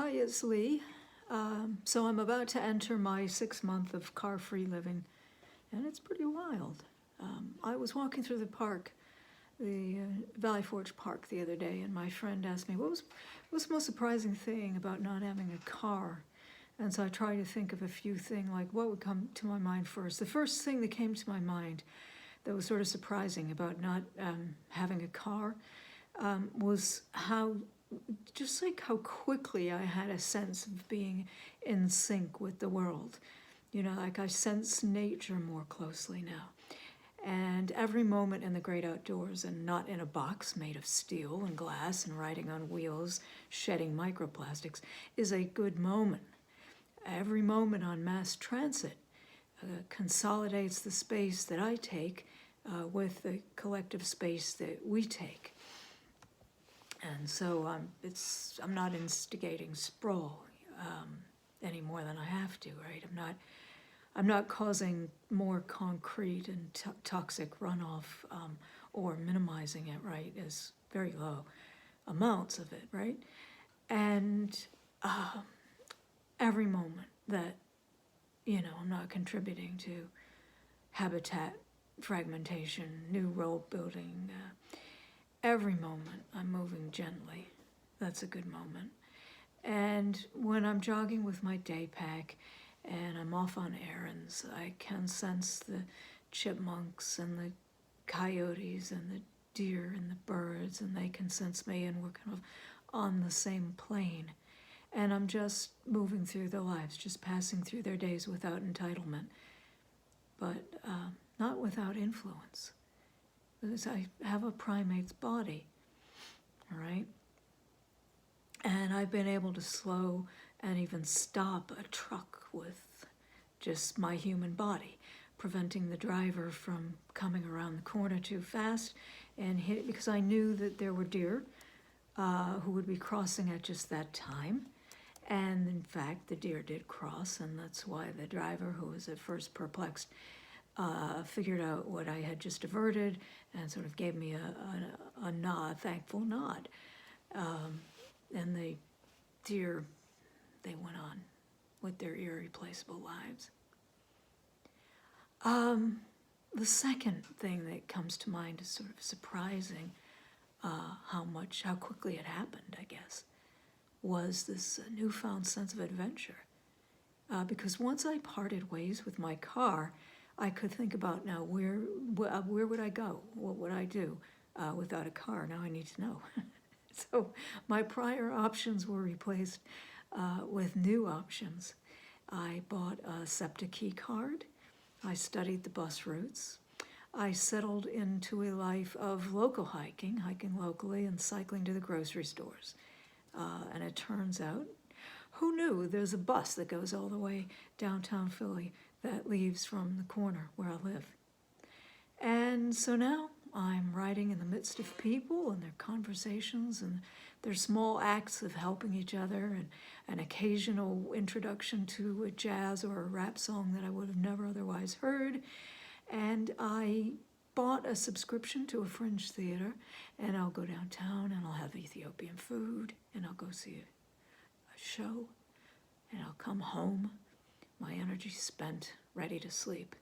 Hi, it's Lee. So I'm about to enter my 6 month of car-free living, and it's pretty wild. I was walking through the park, the Valley Forge Park the other day, and my friend asked me, what's the most surprising thing about not having a car? And so I tried to think of a few things, like what would come to my mind first. The first thing that came to my mind that was sort of surprising about not having a car was how quickly I had a sense of being in sync with the world. You know, like I sense nature more closely now. And every moment in the great outdoors, and not in a box made of steel and glass and riding on wheels, shedding microplastics, is a good moment. Every moment on mass transit consolidates the space that I take with the collective space that we take. And so I'm not instigating sprawl any more than I have to, right? I'm not causing more concrete and toxic runoff or minimizing it, right? As very low amounts of it, right? And every moment that I'm not contributing to habitat fragmentation, new road building. Every moment I'm moving gently. That's a good moment. And when I'm jogging with my day pack and I'm off on errands, I can sense the chipmunks and the coyotes and the deer and the birds, and they can sense me, and we're kind of on the same plane. And I'm just moving through their lives, just passing through their days without entitlement, but not without influence. Because I have a primate's body, all right? And I've been able to slow and even stop a truck with just my human body, preventing the driver from coming around the corner too fast and hit it, because I knew that there were deer who would be crossing at just that time. And in fact, the deer did cross, and that's why the driver, who was at first perplexed, figured out what I had just averted and sort of gave me a nod, thankful nod. And the deer, they went on with their irreplaceable lives. The second thing that comes to mind is sort of surprising how quickly it happened, I guess, was this newfound sense of adventure. Because once I parted ways with my car, I could think about now where would I go? What would I do without a car? Now I need to know. So my prior options were replaced with new options. I bought a SEPTA key card. I studied the bus routes. I settled into a life of local hiking locally and cycling to the grocery stores. And it turns out, who knew there's a bus that goes all the way downtown Philly that leaves from the corner where I live. And so now I'm riding in the midst of people and their conversations and their small acts of helping each other, and an occasional introduction to a jazz or a rap song that I would have never otherwise heard. And I bought a subscription to a fringe theater, and I'll go downtown and I'll have Ethiopian food, and I'll go see a show, and I'll come home, my energy spent, ready to sleep,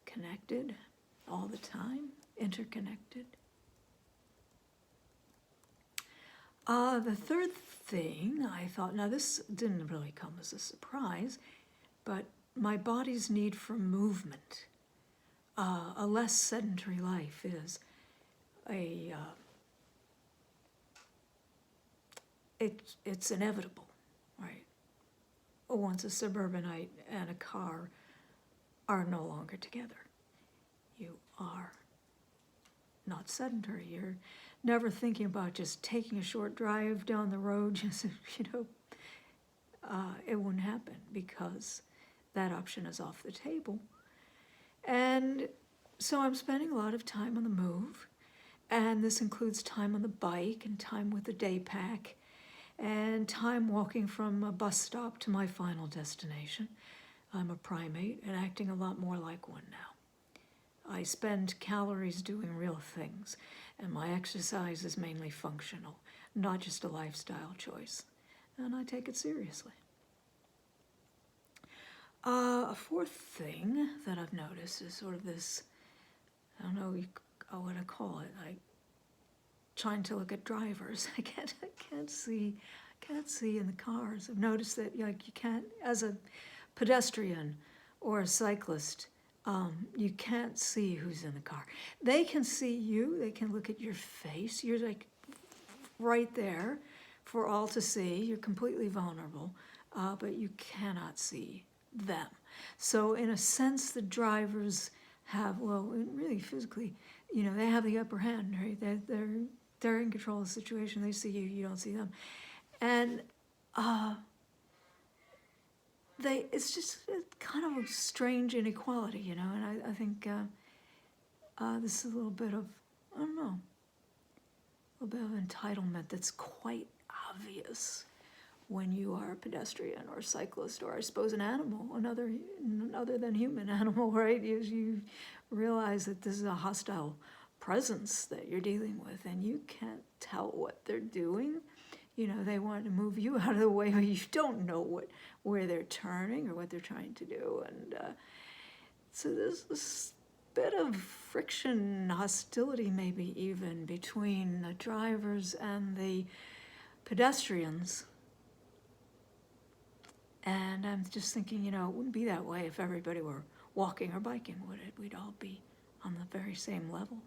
connected all the time, interconnected. The third thing I thought, now this didn't really come as a surprise, but my body's need for movement. A less sedentary life is it's inevitable, right? Once a suburbanite and a car are no longer together, you are not sedentary. You're never thinking about just taking a short drive down the road, just, it wouldn't happen because that option is off the table. And so I'm spending a lot of time on the move, and this includes time on the bike and time with the day pack and time walking from a bus stop to my final destination. I'm a primate and acting a lot more like one now. I spend calories doing real things, and my exercise is mainly functional, not just a lifestyle choice. and I take it seriously. A fourth thing that I've noticed is sort of this, I don't know what I call it, like trying to look at drivers. I can't see in the cars. I've noticed that like you can't, as a pedestrian or a cyclist, you can't see who's in the car. They can see you, they can look at your face. You're like right there for all to see. You're completely vulnerable, but you cannot see them. So in a sense, the drivers have, well, really physically, they have the upper hand, right? They're in control of the situation. They see you, you don't see them. And it's just kind of a strange inequality, and I think this is a little bit of, I don't know, a little bit of entitlement that's quite obvious when you are a pedestrian or a cyclist, or I suppose an animal, another other than human animal, right? You realize that this is a hostile presence that you're dealing with, and you can't tell what they're doing. They want to move you out of the way, but you don't know where they're turning or what they're trying to do. And so there's this bit of friction, hostility maybe even, between the drivers and the pedestrians. And I'm just thinking, it wouldn't be that way if everybody were walking or biking, would it? We'd all be on the very same level,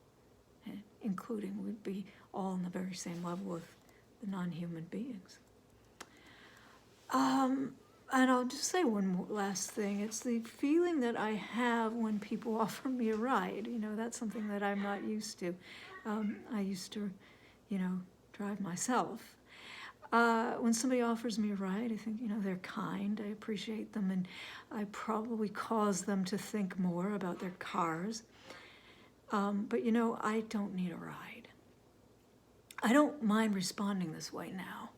including we'd be all on the very same level with the non-human beings. And I'll just say one more last thing. It's the feeling that I have when people offer me a ride. That's something that I'm not used to. I used to, drive myself. When somebody offers me a ride, I think, they're kind, I appreciate them, and I probably cause them to think more about their cars. But I don't need a ride. I don't mind responding this way now.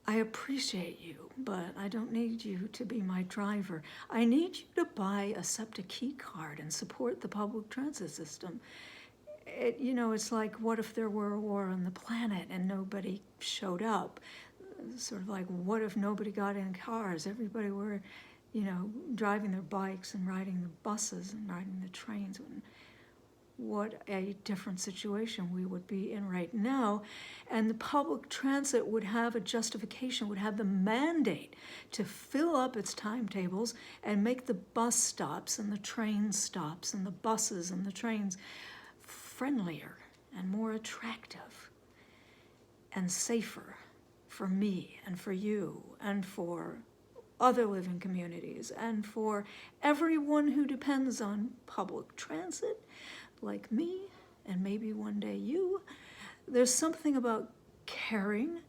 I appreciate you, but I don't need you to be my driver. I need you to buy a SEPTA key card and support the public transit system. It's like, what if there were a war on the planet and nobody showed up? Sort of like, what if nobody got in cars? Everybody were, driving their bikes and riding the buses and riding the trains. What a different situation we would be in right now. And the public transit would have a justification, would have the mandate to fill up its timetables and make the bus stops and the train stops and the buses and the trains friendlier and more attractive and safer for me and for you and for other living communities and for everyone who depends on public transit, like me, and maybe one day you. There's something about caring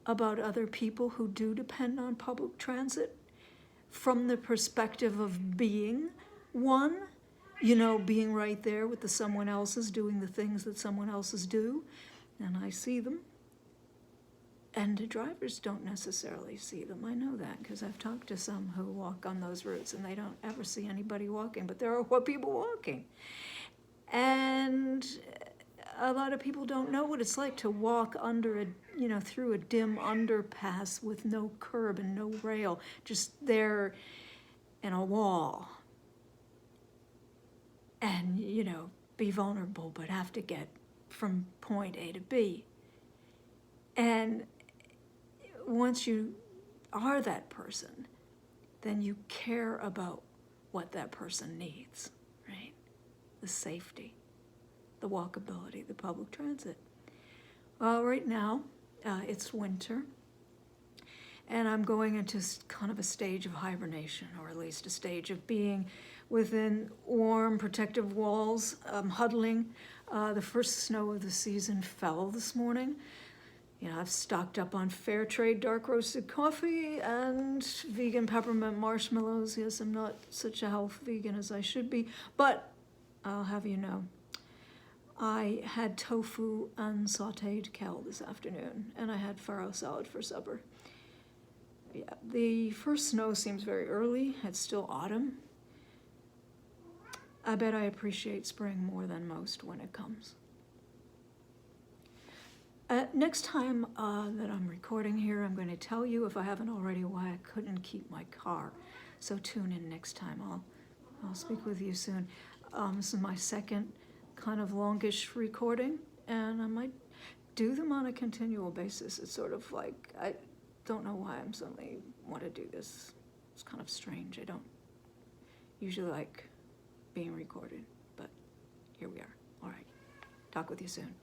about other people who do depend on public transit from the perspective of being one, being right there with the someone else's, doing the things that someone else's do, and I see them. And the drivers don't necessarily see them. I know that because I've talked to some who walk on those routes and they don't ever see anybody walking, but there are people walking. And a lot of people don't know what it's like to walk under through a dim underpass with no curb and no rail, just there in a wall. And, be vulnerable, but have to get from point A to B. And once you are that person, then you care about what that person needs, right? The safety, the walkability, the public transit. Well, right now, it's winter, and I'm going into kind of a stage of hibernation, or at least a stage of being within warm, protective walls, huddling. The first snow of the season fell this morning. I've stocked up on fair trade dark roasted coffee and vegan peppermint marshmallows. Yes, I'm not such a health vegan as I should be, but I'll have you know, I had tofu and sauteed kale this afternoon, and I had farro salad for supper. Yeah, the first snow seems very early. It's still autumn. I bet I appreciate spring more than most when it comes. Next time that I'm recording here, I'm going to tell you, if I haven't already, why I couldn't keep my car. So tune in next time. I'll speak with you soon. This is my second kind of longish recording, and I might do them on a continual basis. It's sort of like, I don't know why I'm suddenly want to do this. It's kind of strange. I don't usually like being recorded, but here we are. All right. Talk with you soon.